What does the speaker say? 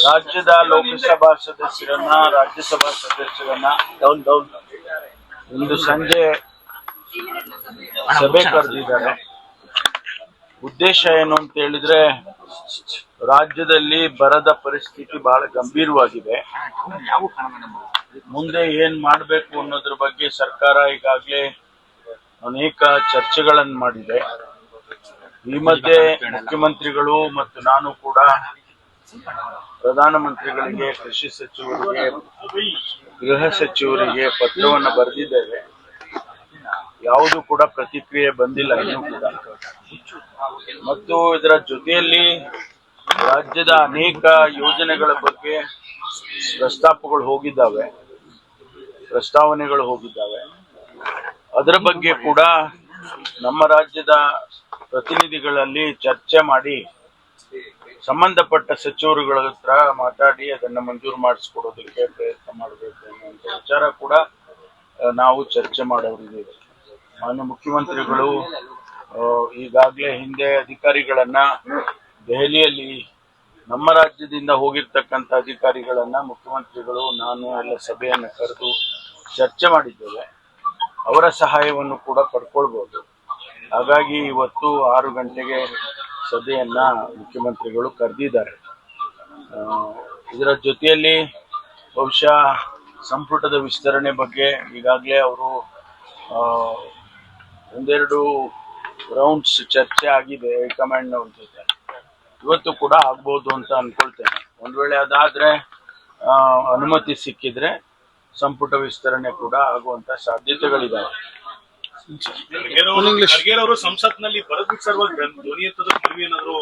ರಾಜ್ಯದ ಲೋಕಸಭಾ ಸದಸ್ಯರನ್ನ ರಾಜ್ಯಸಭಾ ಸದಸ್ಯರನ್ನ ಇಂದು ಸಂಜೆ ಸಭೆ ಕರೆದಿದ್ದಾರೆ. ಉದ್ದೇಶ ಏನು ಅಂತ ಹೇಳಿದ್ರೆ, ರಾಜ್ಯದಲ್ಲಿ ಬರದ ಪರಿಸ್ಥಿತಿ ಬಹಳ ಗಂಭೀರವಾಗಿದೆ. ಮುಂದೆ ಏನ್ ಮಾಡಬೇಕು ಅನ್ನೋದ್ರ ಬಗ್ಗೆ ಸರ್ಕಾರ ಈಗಾಗಲೇ ಅನೇಕ ಚರ್ಚೆಗಳನ್ನು ಮಾಡಿದೆ. ಈ ಮಧ್ಯೆ ಮುಖ್ಯಮಂತ್ರಿಗಳು ಮತ್ತು ನಾನು ಕೂಡ ಪ್ರಧಾನಮಂತ್ರಿಗಳಿಗೆ, ಕೃಷಿ ಸಚಿವರಿಗೆ, ಗೃಹ ಸಚಿವರಿಗೆ ಪತ್ರವನ್ನು ಬರೆದಿದ್ದೇವೆ. ಯಾವುದು ಕೂಡ ಪ್ರತಿಕ್ರಿಯೆ ಬಂದಿಲ್ಲ ಇನ್ನೂ ಕೂಡ. ಮತ್ತು ಇದರ ಜೊತೆಯಲ್ಲಿ ರಾಜ್ಯದ ಅನೇಕ ಯೋಜನೆಗಳ ಬಗ್ಗೆ ಪ್ರಸ್ತಾವನೆಗಳು ಹೋಗಿದ್ದಾವೆ. ಅದರ ಬಗ್ಗೆ ಕೂಡ ನಮ್ಮ ರಾಜ್ಯದ ಪ್ರತಿನಿಧಿಗಳಲ್ಲಿ ಚರ್ಚೆ ಮಾಡಿ ಸಂಬಂಧಪಟ್ಟ ಸಚಿವರುಗಳ ಹತ್ರ ಮಾತಾಡಿ ಅದನ್ನು ಮಂಜೂರು ಮಾಡಿಸ್ಕೊಡೋದಕ್ಕೆ ಪ್ರಯತ್ನ ಮಾಡಬೇಕು ಅನ್ನುವಂಥ ವಿಚಾರ ಕೂಡ ನಾವು ಚರ್ಚೆ ಮಾಡೋರಿದ್ದೇವೆ. ಮಾನ್ಯ ಮುಖ್ಯಮಂತ್ರಿಗಳು ಈಗಾಗಲೇ ಹಿಂದೆ ಅಧಿಕಾರಿಗಳನ್ನ ದೆಹಲಿಯಲ್ಲಿ ನಮ್ಮ ರಾಜ್ಯದಿಂದ ಹೋಗಿರ್ತಕ್ಕಂಥ ಅಧಿಕಾರಿಗಳನ್ನ ಮುಖ್ಯಮಂತ್ರಿಗಳು ನಾನು ಎಲ್ಲ ಸಭೆಯನ್ನು ಕರೆದು ಚರ್ಚೆ ಮಾಡಿದ್ದೇವೆ. ಅವರ ಸಹಾಯವನ್ನು ಕೂಡ ಪಡ್ಕೊಳ್ಬಹುದು. ಹಾಗಾಗಿ ಇವತ್ತು 6 ಗಂಟೆಗೆ ಸಭೆಯನ್ನ ಮುಖ್ಯಮಂತ್ರಿಗಳು ಕರೆದಿದ್ದಾರೆ. ಇದರ ಜೊತೆಯಲ್ಲಿ ಬಹುಶಃ ಸಂಪುಟದ ವಿಸ್ತರಣೆ ಬಗ್ಗೆ ಈಗಾಗಲೇ ಅವರು ಒಂದೆರಡು ರೌಂಡ್ಸ್ ಚರ್ಚೆ ಆಗಿದೆ ಹೈಕಮಾಂಡ್ ಅವ್ರ ಜೊತೆ. ಇವತ್ತು ಕೂಡ ಆಗ್ಬೋದು ಅಂತ ಅನ್ಕೊಳ್ತೇನೆ. ಒಂದ್ ವೇಳೆ ಅದಾದ್ರೆ ಅನುಮತಿ ಸಿಕ್ಕಿದ್ರೆ ಸಂಪುಟ ವಿಸ್ತರಣೆ ಕೂಡ ಆಗುವಂತ ಸಾಧ್ಯತೆಗಳಿದಾವೆ. ಖರ್ಗೆ ಅವರು ಸಂಸತ್ನಲ್ಲಿ ಬರದಿರುವ ಧ್ವನಿ ಎತ್ತದ ಏನಾದ್ರು